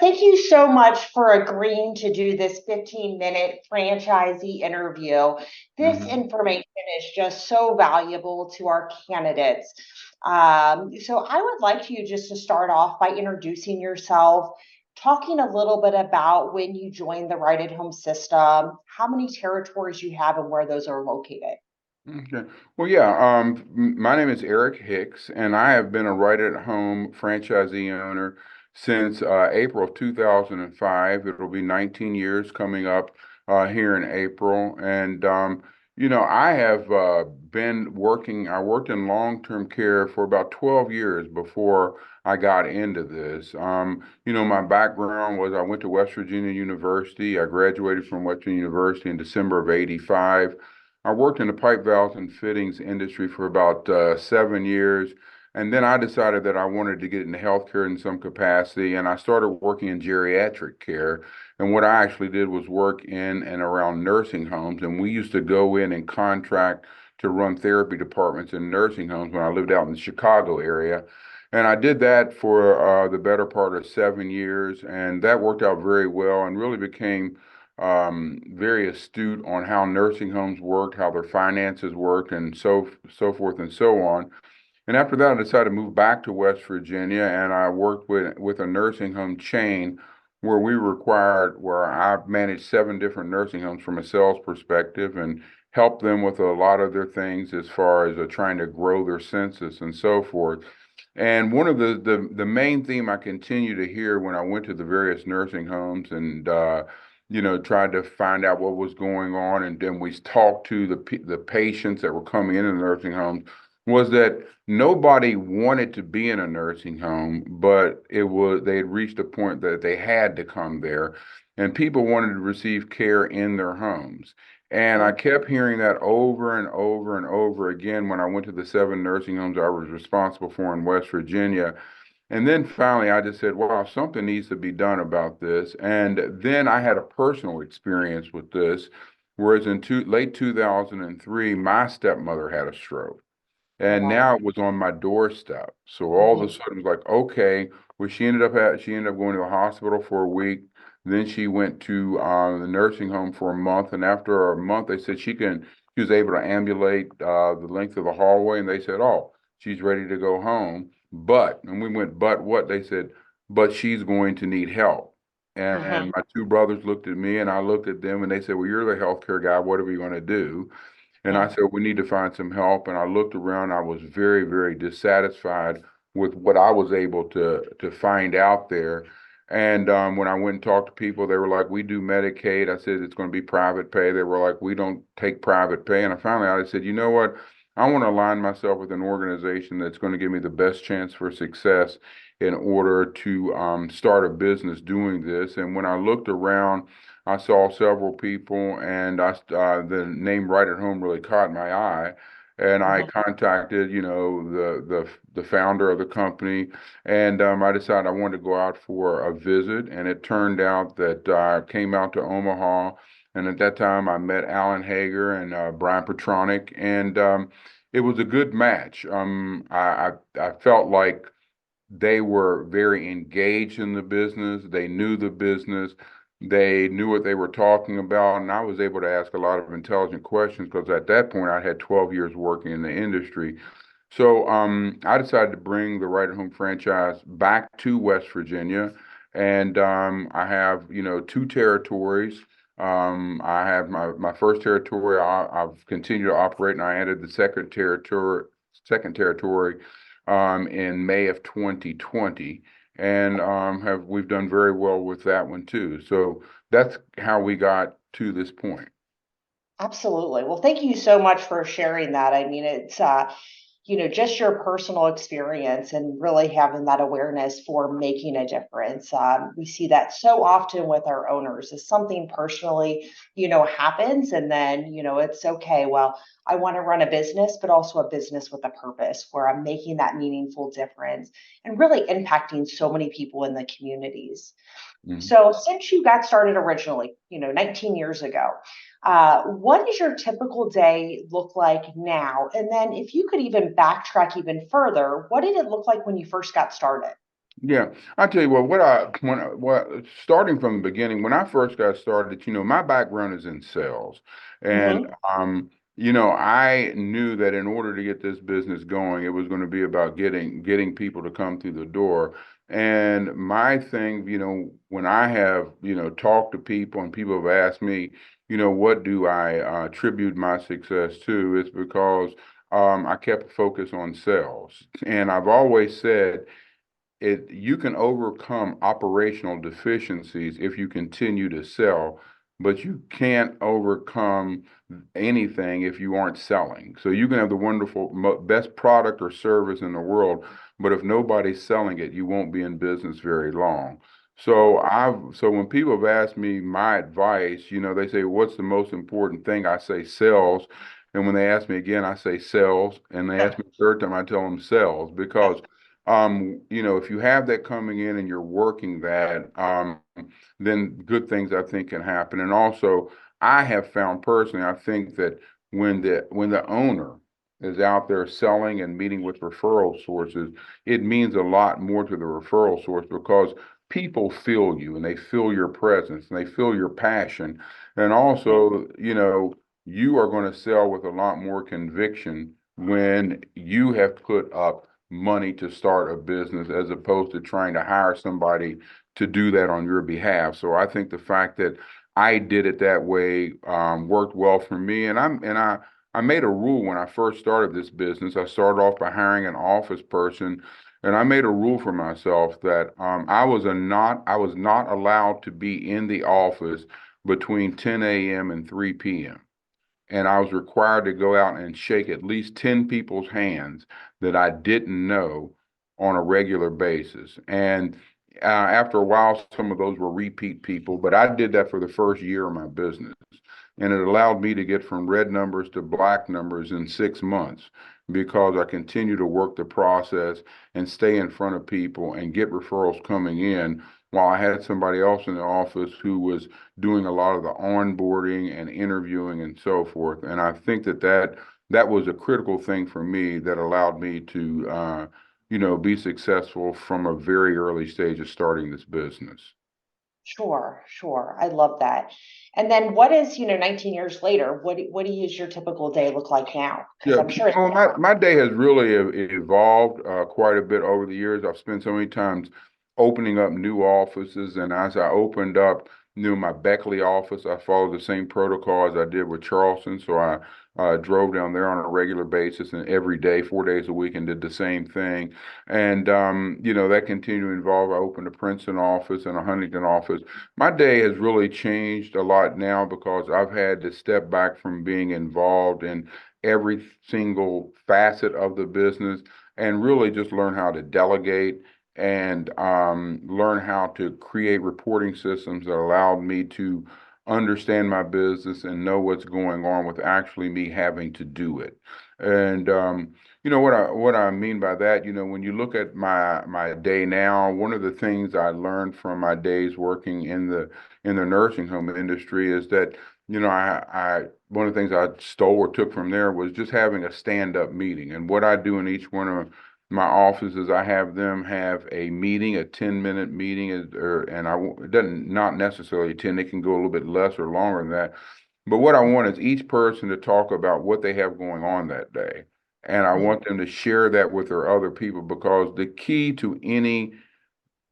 thank you so much for agreeing to do this 15-minute franchisee interview. This hmm information is just so valuable to our candidates. So I would like you just to start off by introducing yourself, talking a little bit about when you joined the Right at Home system, how many territories you have, and where those are located. Okay. Well, yeah. My name is Eric Hicks, and I have been a right at home franchisee owner since April of 2005. It'll be 19 years coming up here in April. And I have been working. I worked in long-term care for about 12 years before I got into this. My background was I went to West Virginia University. I graduated from West Virginia University in December of '85. I worked in the pipe valves and fittings industry for about 7 years. And then I decided that I wanted to get into healthcare in some capacity. And I started working in geriatric care. And what I actually did was work in and around nursing homes. And we used to go in and contract to run therapy departments in nursing homes when I lived out in the Chicago area. And I did that for the better part of 7 years. And that worked out very well and really became very astute on how nursing homes worked, how their finances worked, and so forth and so on. And after that, I decided to move back to West Virginia, and I worked with a nursing home chain where I managed 7 different nursing homes from a sales perspective and helped them with a lot of their things as far as trying to grow their census and so forth. And one of the main theme I continue to hear when I went to the various nursing homes and tried to find out what was going on, and then we talked to the patients that were coming into the nursing homes, was that nobody wanted to be in a nursing home, but they had reached a point that they had to come there, and people wanted to receive care in their homes. And I kept hearing that over and over and over again when I went to the 7 nursing homes I was responsible for in West Virginia. And then finally, I just said, wow, something needs to be done about this. And then I had a personal experience with this, whereas in late 2003, my stepmother had a stroke. Oh, And wow. now it was on my doorstep. So all of a Mhm. sudden it was like, okay, well, she ended up going to the hospital for a week. Then she went to the nursing home for a month. And after a month, they said she was able to ambulate the length of the hallway. And they said, oh, she's ready to go home. And we went, but what? They said, but she's going to need help. And Mhm. my two brothers looked at me and I looked at them and they said, well, you're the healthcare guy. What are we going to do? And I Mhm. said, we need to find some help. And I looked around. I was very, very dissatisfied with what I was able to find out there. And when I went and talked to people, they were like, we do Medicaid. I said, it's going to be private pay. They were like, we don't take private pay. And I said, you know what? I want to align myself with an organization that's going to give me the best chance for success in order to start a business doing this. And when I looked around, I saw several people, and the name Right at Home really caught my eye. And I Mhm. contacted, the founder of the company, and I decided I wanted to go out for a visit. And it turned out that I came out to Omaha, and at that time I met Alan Hager and Brian Petronic, and it was a good match. I felt like they were very engaged in the business. They knew the business. They knew what they were talking about. And I was able to ask a lot of intelligent questions because at that point I had 12 years working in the industry. So I decided to bring the Right at Home franchise back to West Virginia. And I have, 2 territories. I have my first territory I've continued to operate, and I added the second territory in May of 2020, and have we've done very well with that one too. So that's how we got to this point. Absolutely. Well, thank you so much for sharing that. I mean, it's just your personal experience and really having that awareness for making a difference. We see that so often with our owners is something personally, happens, and then, it's okay. Well, I want to run a business, but also a business with a purpose where I'm making that meaningful difference and really impacting so many people in the communities. Mhm. So, since you got started originally, 19 years ago, what does your typical day look like now? And then, if you could even backtrack even further, what did it look like when you first got started? Yeah, I tell you what, starting from the beginning, when I first got started, my background is in sales. And Hmm. I knew that in order to get this business going, it was going to be about getting people to come through the door. And my thing, when I have, talked to people and people have asked me, what do I attribute my success to? It's because I kept focus on sales. And I've always said, you can overcome operational deficiencies if you continue to sell, but you can't overcome anything if you aren't selling. So you can have the wonderful best product or service in the world, but if nobody's selling it, you won't be in business very long. So when people have asked me my advice, they say, "What's the most important thing?" I say sales. And when they ask me again, I say sales. And they ask me a third time, I tell them sales because if you have that coming in and you're working that, then good things I think can happen. And also, I have found personally, I think that when the owner is out there selling and meeting with referral sources, it means a lot more to the referral source because people feel you and they feel your presence and they feel your passion. And also, you are going to sell with a lot more conviction when you have put up money to start a business as opposed to trying to hire somebody to do that on your behalf. So I think the fact that I did it that way worked well for me. And I made a rule when I first started this business. I started off by hiring an office person, and I made a rule for myself that I was not allowed to be in the office between 10 a.m. and 3 p.m. And I was required to go out and shake at least 10 people's hands that I didn't know on a regular basis. And after a while, some of those were repeat people, but I did that for the first year of my business. And it allowed me to get from red numbers to black numbers in 6 months because I continue to work the process and stay in front of people and get referrals coming in while I had somebody else in the office who was doing a lot of the onboarding and interviewing and so forth. And I think that was a critical thing for me that allowed me to be successful from a very early stage of starting this business. Sure, sure. I love that. And then what is, 19 years later, what do you, your typical day look like now? Because Yeah, I'm sure it's well, my, different. my day has really evolved quite a bit over the years. I've spent so many times opening up new offices, and as I opened up, my Beckley office, I followed the same protocol as I did with Charleston. So I drove down there on a regular basis and every day, 4 days a week, and did the same thing. And that continued to evolve. I opened a Princeton office and a Huntington office. My day has really changed a lot now because I've had to step back from being involved in every single facet of the business and really just learn how to delegate and learn how to create reporting systems that allowed me to understand my business and know what's going on with actually me having to do it. And what I mean by that, when you look at my day now, one of the things I learned from my days working in the nursing home industry is that I one of the things I stole or took from there was just having a stand-up meeting. And what I do in each one of my offices, I have them have a meeting, a 10-minute meeting, it doesn't not necessarily 10, it can go a little bit less or longer than that. But what I want is each person to talk about what they have going on that day. And I Mhm. want them to share that with their other people because the key to any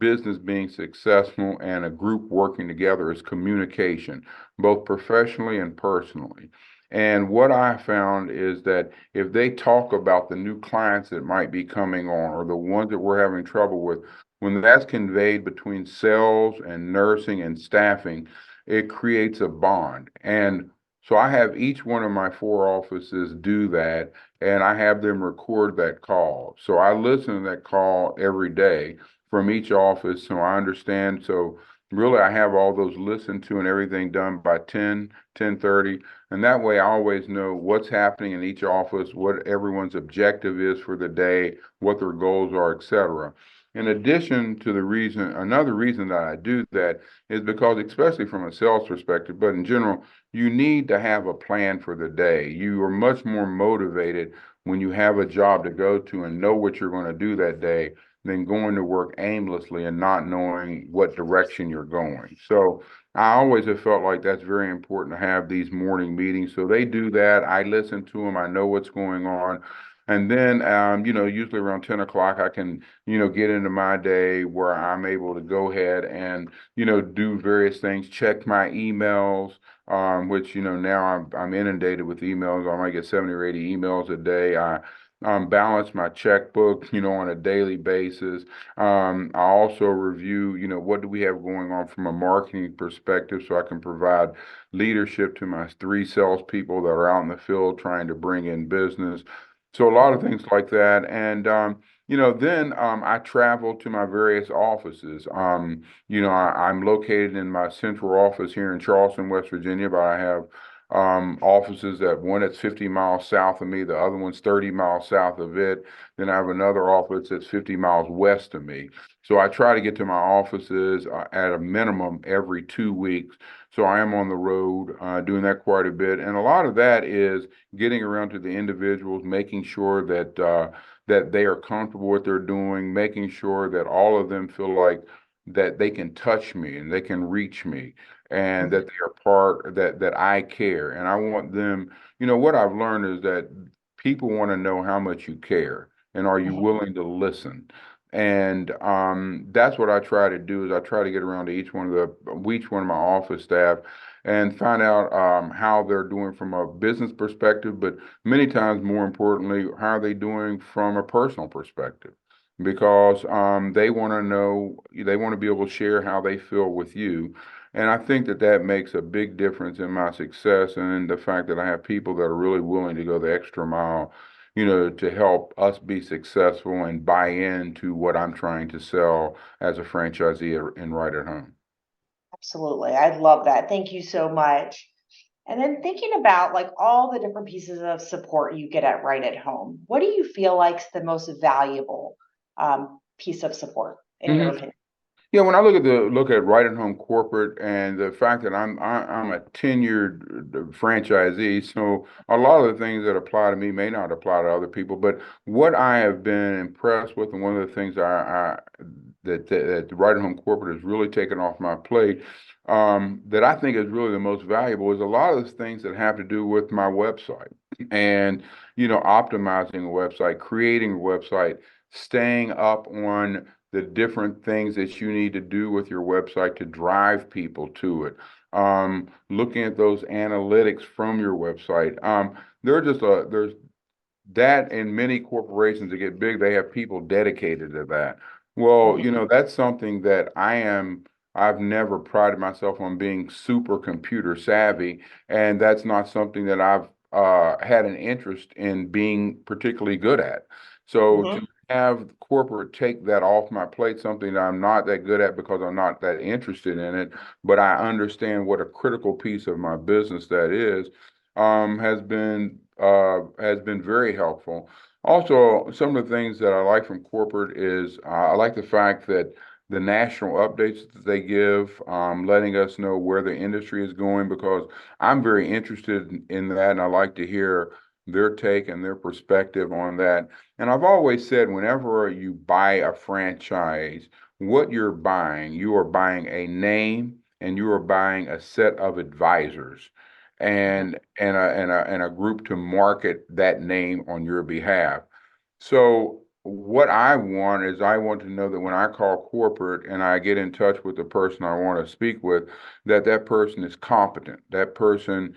business being successful and a group working together is communication, both professionally and personally. And what I found is that if they talk about the new clients that might be coming on or the ones that we're having trouble with, when that's conveyed between sales and nursing and staffing, it creates a bond. And so I have each one of my four offices do that, and I have them record that call. So I listen to that call every day from each office so I understand. So really I have all those listened to and everything done by 10:30. And that way I always know what's happening in each office, what everyone's objective is for the day, what their goals are, etc. In addition to another reason that I do that is because, especially from a sales perspective, but in general, you need to have a plan for the day. You are much more motivated when you have a job to go to and know what you're going to do that day than going to work aimlessly and not knowing what direction you're going. So I always have felt like that's very important to have these morning meetings. So they do that. I listen to them. I know what's going on. And then, usually around 10 o'clock, I can, get into my day where I'm able to go ahead and, do various things, check my emails, which, now I'm inundated with emails. I might get 70 or 80 emails a day. I balance my checkbook, on a daily basis. I also review, what do we have going on from a marketing perspective so I can provide leadership to my three salespeople that are out in the field trying to bring in business. So a lot of things like that. And, then I travel to my various offices. I'm located in my central office here in Charleston, West Virginia, but I have offices that one that's 50 miles south of me, the other one's 30 miles south of it. Then I have another office that's 50 miles west of me. So I try to get to my offices at a minimum every 2 weeks. So I am on the road doing that quite a bit. And a lot of that is getting around to the individuals, making sure that they are comfortable with what they're doing, making sure that all of them feel like that they can touch me and they can reach me and Mhm. that they are part that I care. And I want them, what I've learned is that people want to know how much you care and are you Mhm. willing to listen. And that's what I try to do is I try to get around to each one of my office staff and find out how they're doing from a business perspective, but many times more importantly, how are they doing from a personal perspective? Because they want to know, they want to be able to share how they feel with you. And I think that makes a big difference in my success and in the fact that I have people that are really willing to go the extra mile, to help us be successful and buy into what I'm trying to sell as a franchisee and right at home. Absolutely. I love that. Thank you so much. And then thinking about like all the different pieces of support you get at Right at Home, what do you feel like's the most valuable piece of support in your opinion? Yeah, when I look at right at home corporate and the fact that I'm a tenured franchisee, so a lot of the things that apply to me may not apply to other people. But what I have been impressed with, and one of the things that the right at home corporate has really taken off my plate, that I think is really the most valuable is a lot of the things that have to do with my website and optimizing a website, creating a website, staying up on the different things that you need to do with your website to drive people to it. Looking at those analytics from your website. There's that in many corporations that get big, they have people dedicated to that. Well, Mhm. that's something that I've never prided myself on being super computer savvy, and that's not something that I've had an interest in being particularly good at. So to Mhm. have corporate take that off my plate, something that I'm not that good at because I'm not that interested in it, but I understand what a critical piece of my business that is, has been very helpful. Also, some of the things that I like from corporate is I like the fact that the national updates that they give, letting us know where the industry is going, because I'm very interested in that, and I like to hear their take and their perspective on that. And I've always said, whenever you buy a franchise, what you are buying a name and you are buying a set of advisors Mhm. and a group to market that name on your behalf. So what I want is I want to know that when I call corporate and I get in touch with the person I want to speak with, that person is competent. That person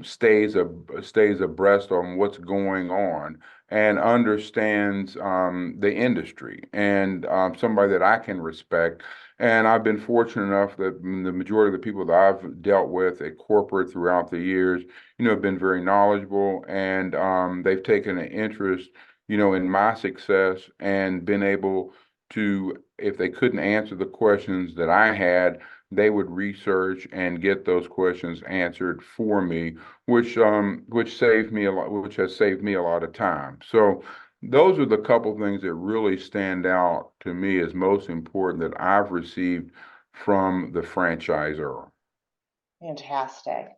stays abreast on what's going on and understands the industry and somebody that I can respect. And I've been fortunate enough that the majority of the people that I've dealt with at corporate throughout the years, have been very knowledgeable and they've taken an interest, in my success and been able to, if they couldn't answer the questions that I had, they would research and get those questions answered for me, which saved me a lot, which has saved me a lot of time. So those are the couple things that really stand out to me as most important that I've received from the franchisor. Fantastic.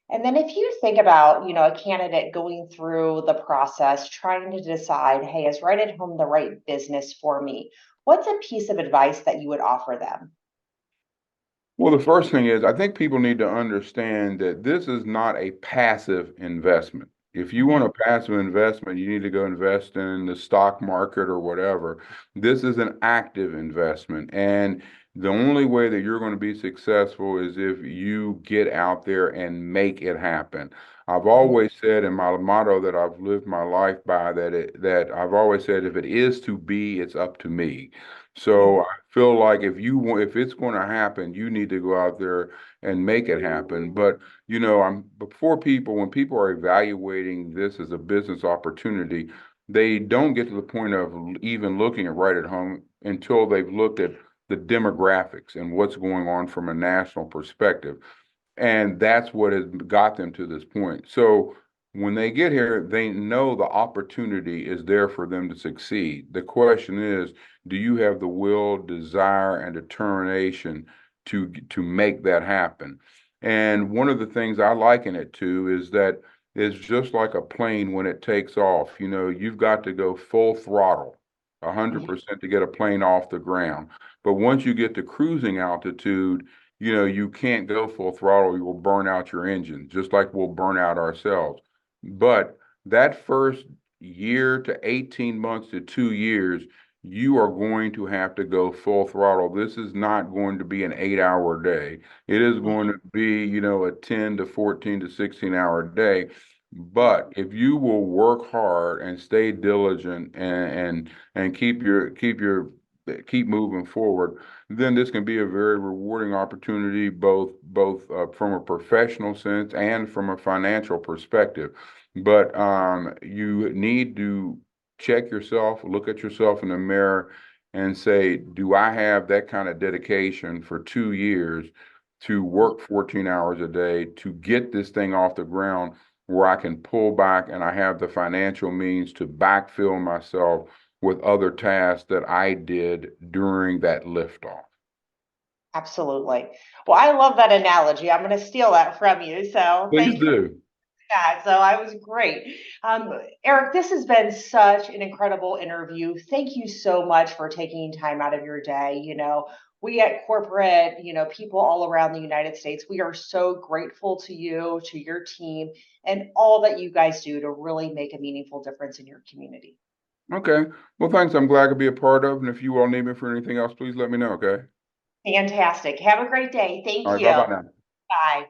And then if you think about, a candidate going through the process, trying to decide, hey, is right at home the right business for me? What's a piece of advice that you would offer them? Well, the first thing is, I think people need to understand that this is not a passive investment. If you want Mhm. a passive investment, you need to go invest in the stock market or whatever. This is an active investment. And the only way that you're going to be successful is if you get out there and make it happen. I've Mhm. always said in my motto that I've lived my life by that I've always said if it is to be, it's up to me. So Mhm. I feel like if it's going to happen, you need to go out there and make it happen. But I'm before people when people are evaluating this as a business opportunity, they don't get to the point of even looking at right at home until they've looked at the demographics and what's going on from a national perspective. And that's what has got them to this point. So when they get here, they know the opportunity is there for them to succeed. The question is, do you have the will, desire, and determination to make that happen? And one of the things I liken it to is that it's just like a plane when it takes off. You've got to go full throttle, Mhm. 100% to get a plane off the ground. But once you get to cruising altitude, you can't go full throttle. You will burn out your engine, just like we'll burn out ourselves. But that first year to 18 months to 2 years, you are going to have to go full throttle. This is not going to be an 8 hour day. It is going Mhm. to be, a 10 to 14 to 16 hour day. But if you will work hard and stay diligent and keep moving forward, then this can be a very rewarding opportunity, both from a professional sense and from a financial perspective. But you need to check yourself, look at yourself in the mirror, and say, do I have that kind of dedication for 2 years to work 14 hours a day to get this thing off the ground where I can pull back and I have the financial means to backfill myself with other tasks that I did during that liftoff. Absolutely. Well, I love that analogy. I'm going to steal that from you. So Please thank you for do. that. So I was great. Eric, this has been such an incredible interview. Thank you so much for taking time out of your day. We at corporate, people all around the United States, we are so grateful to you, to your team, and all that you guys do to really make a meaningful difference in your community. Okay. Well, thanks. I'm glad to be a part of. And if you all need me for anything else, please let me know. Okay. Fantastic. Have a great day. All Thank right. you. Bye bye now. Bye.